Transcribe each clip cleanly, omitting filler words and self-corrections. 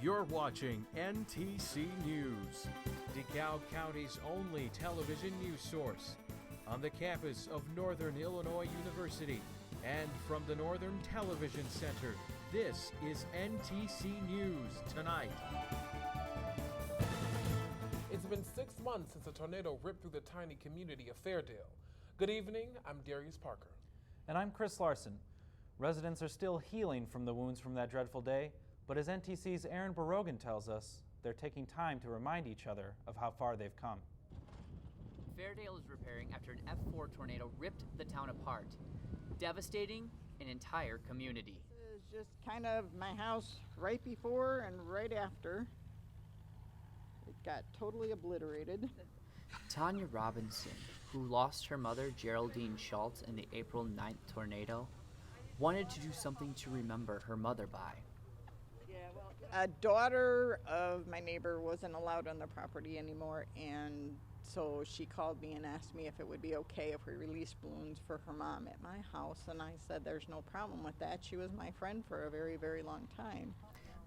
You're watching NTC News, DeKalb County's only television news source, on the campus of Northern Illinois University and from the Northern Television Center. This is NTC News Tonight. It's been 6 months since a tornado ripped through the tiny community of Fairdale. Good evening, I'm Darius Parker. And I'm Chris Larsen. Residents are still healing from the wounds from that dreadful day, but as NTC's Aaron Barogan tells us, they're taking time to remind each other of how far they've come. Fairdale is repairing after an F4 tornado ripped the town apart, devastating an entire community. It's just kind of my house right before and right after. It got totally obliterated. Tanya Robinson, who lost her mother Geraldine Schultz in the April 9th tornado, wanted to do something to remember her mother by. A daughter of my neighbor wasn't allowed on the property anymore, and so she called me and asked me if it would be okay if we released balloons for her mom at my house, and I said there's no problem with that. She was my friend for a very, very long time.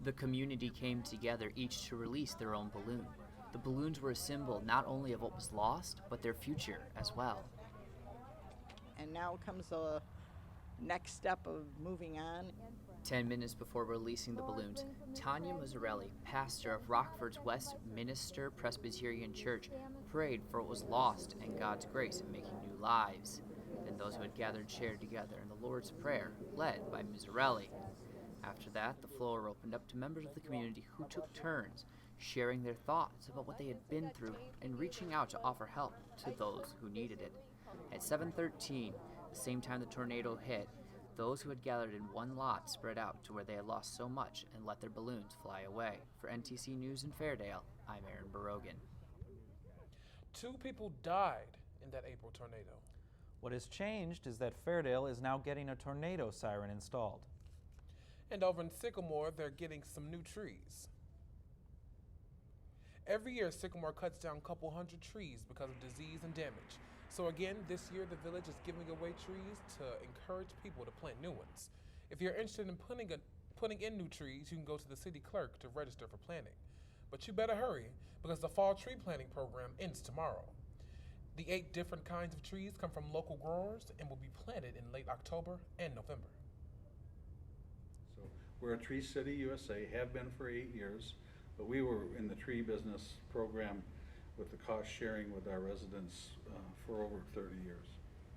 The community came together each to release their own balloon. The balloons were a symbol not only of what was lost, but their future as well. And now comes the next step of moving on. 10 minutes before releasing the balloons, Tanya Mazzarelli, pastor of Rockford's Westminster Presbyterian Church, prayed for what was lost and God's grace in making new lives. Then those who had gathered shared together in the Lord's Prayer, led by Mazzarelli. After that, the floor opened up to members of the community who took turns, sharing their thoughts about what they had been through and reaching out to offer help to those who needed it. At 7:13, the same time the tornado hit, those who had gathered in one lot spread out to where they had lost so much and let their balloons fly away. For NTC News in Fairdale, I'm Aaron Barogan. 2 people died in that April tornado. What has changed is that Fairdale is now getting a tornado siren installed. And over in Sycamore, they're getting some new trees. Every year, Sycamore cuts down a couple hundred trees because of disease and damage. So again, this year, the village is giving away trees to encourage people to plant new ones. If you're interested in putting in new trees, you can go to the city clerk to register for planting. But you better hurry, because the fall tree planting program ends tomorrow. The 8 different kinds of trees come from local growers and will be planted in late October and November. So we're a Tree City USA, have been for 8 years, but we were in the tree business program with the cost sharing with our residents for over 30 years.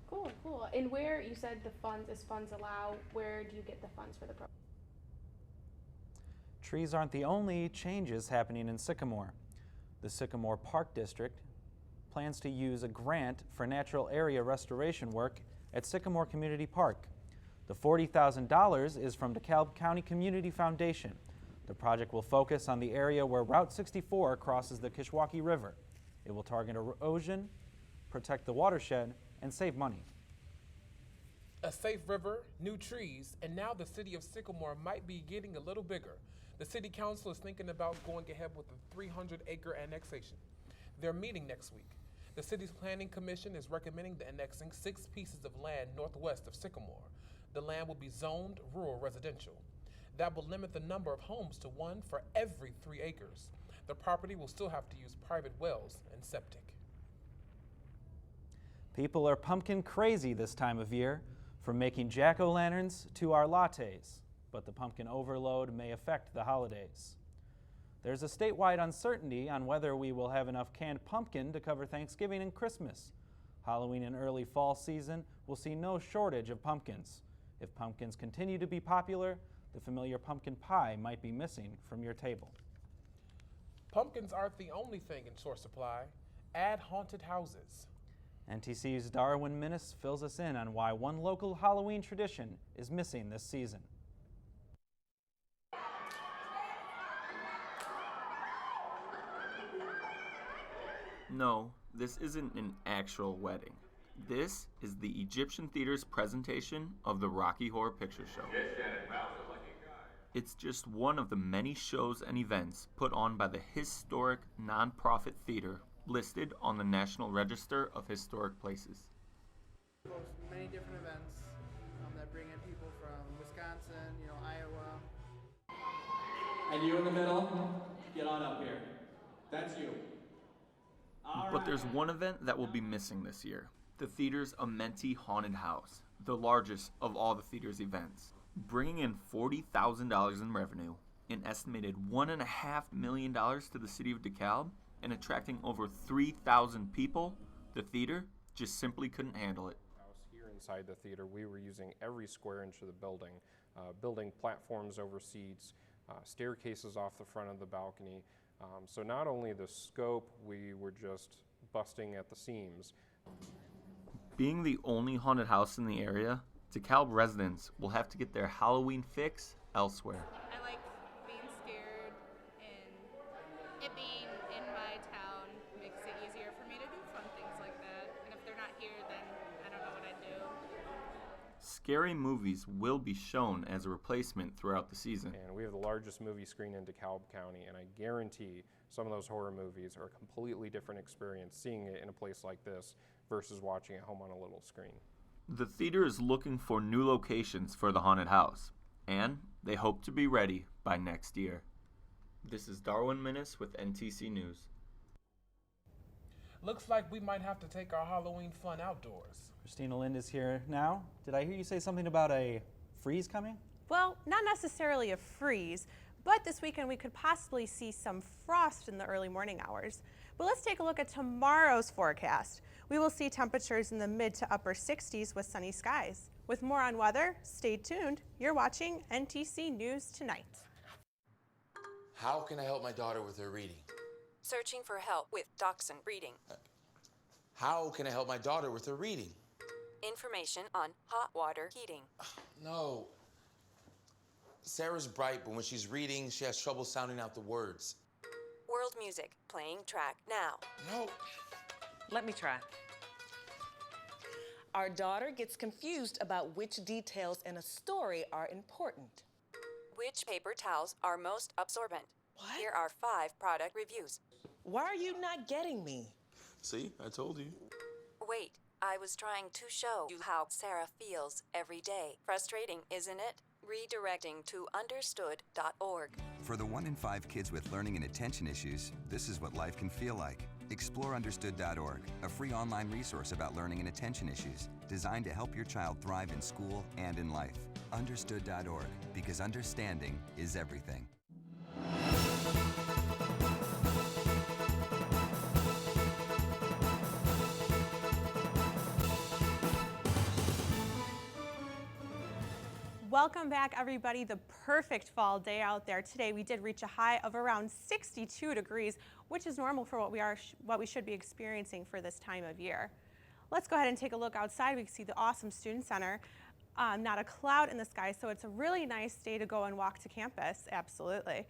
Cool, cool. And where, you said the funds, as funds allow, where do you get the funds for the program? Trees aren't the only changes happening in Sycamore. The Sycamore Park District plans to use a grant for natural area restoration work at Sycamore Community Park. The $40,000 is from DeKalb County Community Foundation. The project will focus on the area where Route 64 crosses the Kishwaukee River. It will target erosion, protect the watershed, and save money. A safe river, new trees, and now the city of Sycamore might be getting a little bigger. The city council is thinking about going ahead with a 300-acre annexation. They're meeting next week. The city's planning commission is recommending the annexing 6 pieces of land northwest of Sycamore. The land will be zoned rural residential. That will limit the number of homes to 1 for every 3 acres. The property will still have to use private wells and septic. People are pumpkin crazy this time of year, from making jack-o'-lanterns to our lattes, but the pumpkin overload may affect the holidays. There's a statewide uncertainty on whether we will have enough canned pumpkin to cover Thanksgiving and Christmas. Halloween and early fall season will see no shortage of pumpkins. If pumpkins continue to be popular, the familiar pumpkin pie might be missing from your table. Pumpkins aren't the only thing in short supply. Add haunted houses. NTC's Darwin Minnis fills us in on why one local Halloween tradition is missing this season. No, this isn't an actual wedding. This is the Egyptian Theater's presentation of the Rocky Horror Picture Show. It's just one of the many shows and events put on by the historic nonprofit theater listed on the National Register of Historic Places. Host many different events that bring in people from Wisconsin, Iowa. And you in the middle, get on up here. That's you. But there's one event that will be missing this year. The theater's Amenti Haunted House, the largest of all the theater's events. Bringing in $40,000 in revenue, an estimated $1.5 million to the city of DeKalb, and attracting over 3,000 people, the theater just simply couldn't handle it. Here inside the theater, we were using every square inch of the building, building platforms over seats, staircases off the front of the balcony. So not only the scope, we were just busting at the seams. Being the only haunted house in the area, DeKalb residents will have to get their Halloween fix elsewhere. I like being scared, and it being in my town makes it easier for me to do fun things like that. And if they're not here, then I don't know what I'd do. Scary movies will be shown as a replacement throughout the season. And we have the largest movie screen in DeKalb County, and I guarantee some of those horror movies are a completely different experience seeing it in a place like this versus watching at home on a little screen. The theater is looking for new locations for the haunted house, and they hope to be ready by next year. This is Darwin Minnis with NTC News. Looks like we might have to take our Halloween fun outdoors. Christina Lind is here now. Did I hear you say something about a freeze coming? Well, not necessarily a freeze, but this weekend we could possibly see some frost in the early morning hours. But let's take a look at tomorrow's forecast. We will see temperatures in the mid to upper 60s with sunny skies. With more on weather, stay tuned. You're watching NTC News Tonight. How can I help my daughter with her reading? Searching for help with Dachshund Reading. How can I help my daughter with her reading? Information on hot water heating. No. Sarah's bright, but when she's reading, she has trouble sounding out the words. World music, playing track now. No. Let me try. Our daughter gets confused about which details in a story are important. Which paper towels are most absorbent? What? Here are 5 product reviews. Why are you not getting me? See, I told you. Wait, I was trying to show you how Sarah feels every day. Frustrating, isn't it? Redirecting to understood.org. For the 1 in 5 kids with learning and attention issues, this is what life can feel like. Explore understood.org, a free online resource about learning and attention issues, designed to help your child thrive in school and in life. Understood.org, because understanding is everything. Welcome back, everybody. The perfect fall day out there. Today we did reach a high of around 62 degrees, which is normal for what we should be experiencing for this time of year. Let's go ahead and take a look outside. We can see the awesome Student Center. Not a cloud in the sky, so it's a really nice day to go and walk to campus, absolutely.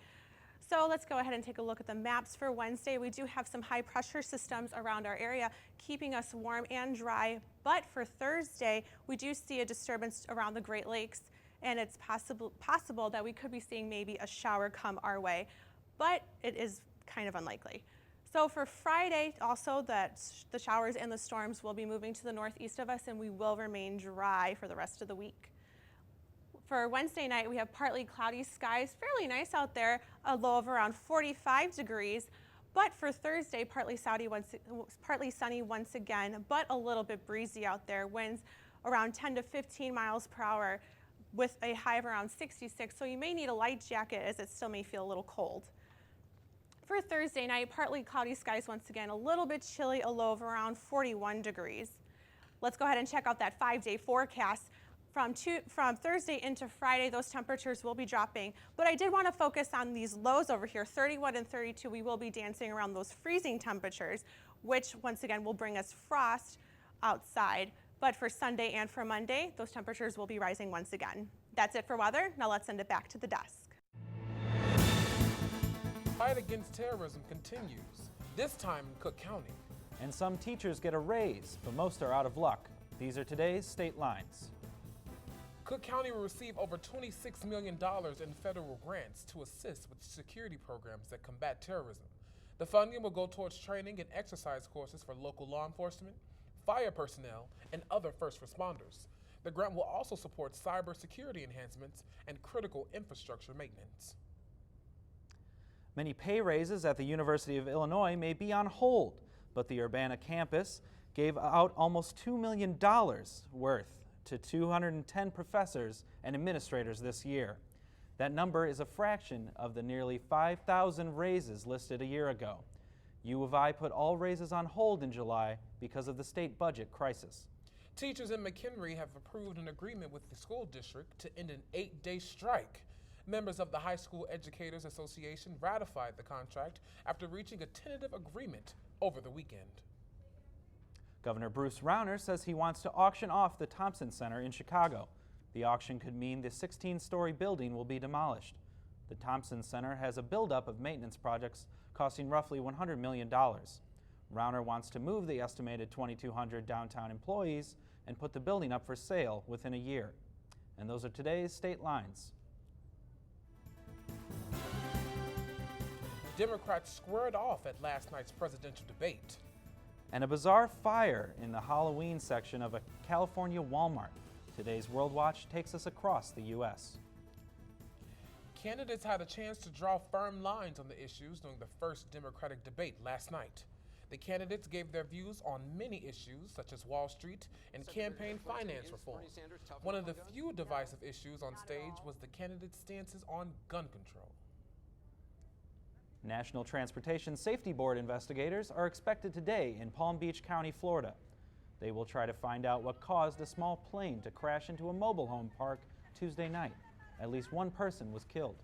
So let's go ahead and take a look at the maps for Wednesday. We do have some high pressure systems around our area keeping us warm and dry, but for Thursday, we do see a disturbance around the Great Lakes, and it's possible that we could be seeing maybe a shower come our way, but it is kind of unlikely. So for Friday, also that the showers and the storms will be moving to the northeast of us, and we will remain dry for the rest of the week. For Wednesday night, we have partly cloudy skies, fairly nice out there, a low of around 45 degrees. But for Thursday, partly sunny once again, but a little bit breezy out there. Winds around 10 to 15 miles per hour with a high of around 66. So you may need a light jacket as it still may feel a little cold. For Thursday night, partly cloudy skies once again, a little bit chilly, a low of around 41 degrees. Let's go ahead and check out that 5-day forecast. From Thursday into Friday, those temperatures will be dropping, but I did want to focus on these lows over here, 31 and 32. We will be dancing around those freezing temperatures, which once again will bring us frost outside. But for Sunday and for Monday, those temperatures will be rising once again. That's it for weather. Now let's send it back to the desk. Fight against terrorism continues, this time in Cook County. And some teachers get a raise, but most are out of luck. These are today's state lines. Cook County will receive over $26 million in federal grants to assist with security programs that combat terrorism. The funding will go towards training and exercise courses for local law enforcement, fire personnel, and other first responders. The grant will also support cybersecurity enhancements and critical infrastructure maintenance. Many pay raises at the University of Illinois may be on hold, but the Urbana campus gave out almost $2 million worth to 210 professors and administrators this year. That number is a fraction of the nearly 5,000 raises listed a year ago. U of I put all raises on hold in July because of the state budget crisis. Teachers in McHenry have approved an agreement with the school district to end an 8-day strike. Members of the High School Educators Association ratified the contract after reaching a tentative agreement over the weekend. Governor Bruce Rauner says he wants to auction off the Thompson Center in Chicago. The auction could mean the 16-story building will be demolished. The Thompson Center has a buildup of maintenance projects costing roughly $100 million. Rauner wants to move the estimated 2,200 downtown employees and put the building up for sale within a year. And those are today's state lines. Democrats squared off at last night's presidential debate. And a bizarre fire in the Halloween section of a California Walmart. Today's World Watch takes us across the U.S. Candidates had a chance to draw firm lines on the issues during the first Democratic debate last night. The candidates gave their views on many issues, such as Wall Street and campaign finance reform. One of the few divisive issues on stage was the candidates' stances on gun control. National Transportation Safety Board investigators are expected today in Palm Beach County, Florida. They will try to find out what caused a small plane to crash into a mobile home park Tuesday night. At least one person was killed.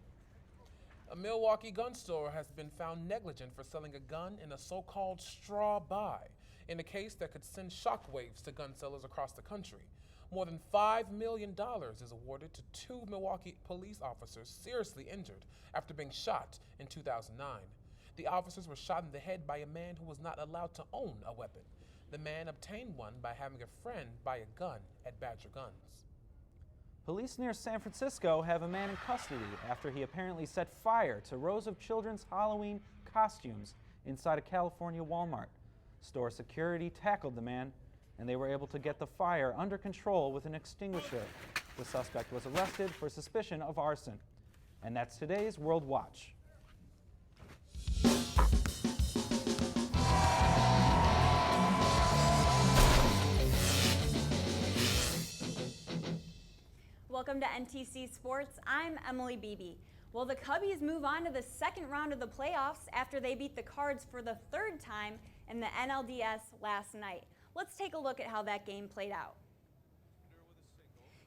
A Milwaukee gun store has been found negligent for selling a gun in a so-called straw buy, in a case that could send shockwaves to gun sellers across the country. More than $5 million is awarded to 2 Milwaukee police officers seriously injured after being shot in 2009. The officers were shot in the head by a man who was not allowed to own a weapon. The man obtained one by having a friend buy a gun at Badger Guns. Police near San Francisco have a man in custody after he apparently set fire to rows of children's Halloween costumes inside a California Walmart. Store security tackled the man, and they were able to get the fire under control with an extinguisher. The suspect was arrested for suspicion of arson. And that's today's World Watch. Welcome to NTC Sports. I'm Emily Beebe. Well, the Cubbies move on to the second round of the playoffs after they beat the Cards for the third time in the NLDS last night. Let's take a look at how that game played out.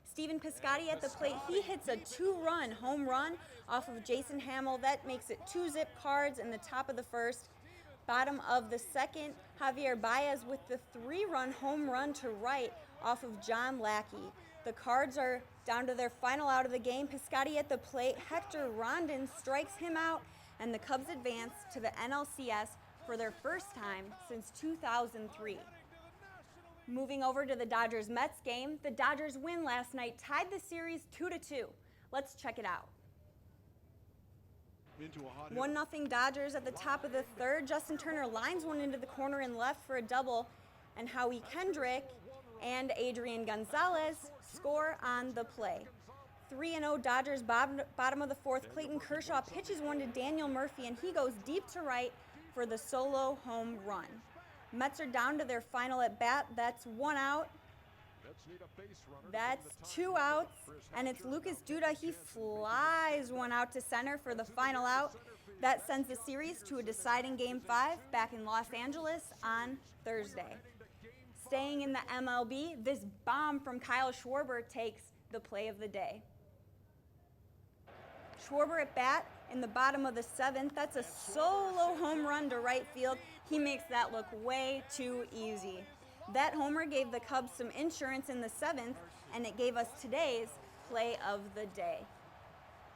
Stephen Piscotty at the plate, he hits a 2-run home run off of Jason Hamill. That makes it 2-zip Cards in the top of the first. Bottom of the second, Javier Baez with the 3-run home run to right off of John Lackey. The Cards are down to their final out of the game. Piscotty at the plate, Hector Rondon strikes him out, and the Cubs advance to the NLCS for their first time since 2003. Moving over to the Dodgers-Mets game, the Dodgers win last night, tied the series 2-2. Let's check it out. 1-0 Dodgers at the top of the third. Justin Turner lines one into the corner and left for a double, and Howie Kendrick and Adrian Gonzalez score on the play. 3-0 Dodgers, bottom of the fourth. Clayton Kershaw pitches one to Daniel Murphy, and he goes deep to right for the solo home run. Mets are down to their final at bat. That's 1 out. That's 2 outs, and it's Lucas Duda. He flies 1 out to center for the final out. That sends the series to a deciding Game 5 back in Los Angeles on Thursday. Staying in the MLB, this bomb from Kyle Schwarber takes the play of the day. Schwarber at bat in the bottom of the seventh. That's a solo home run to right field. He makes that look way too easy. That homer gave the Cubs some insurance in the seventh, and it gave us today's play of the day.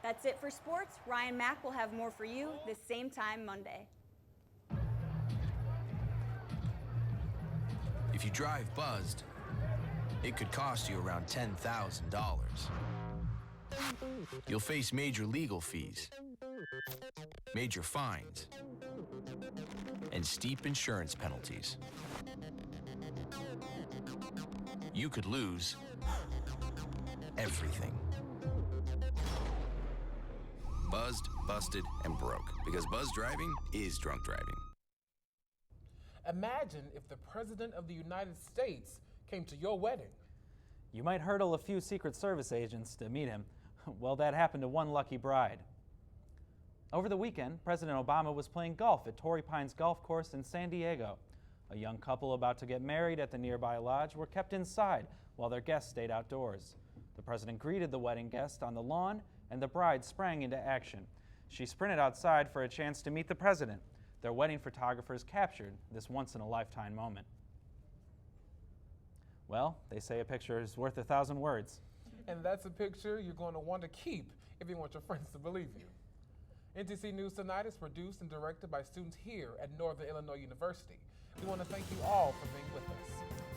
That's it for sports. Ryan Mack will have more for you this same time Monday. If you drive buzzed, it could cost you around $10,000. You'll face major legal fees, major fines, and steep insurance penalties. You could lose everything. buzzed, busted, and broke. Because buzz driving is drunk driving. Imagine if the President of the United States came to your wedding. You might hurdle a few Secret Service agents to meet him. Well, that happened to one lucky bride. Over the weekend, President Obama was playing golf at Torrey Pines Golf Course in San Diego. A young couple about to get married at the nearby lodge were kept inside while their guests stayed outdoors. The president greeted the wedding guest on the lawn, and the bride sprang into action. She sprinted outside for a chance to meet the president. Their wedding photographers captured this once-in-a-lifetime moment. Well, they say a picture is worth 1,000 words. And that's a picture you're going to want to keep if you want your friends to believe you. NTC News Tonight is produced and directed by students here at Northern Illinois University. We want to thank you all for being with us.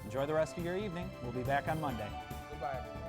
Enjoy the rest of your evening. We'll be back on Monday. Goodbye, everyone.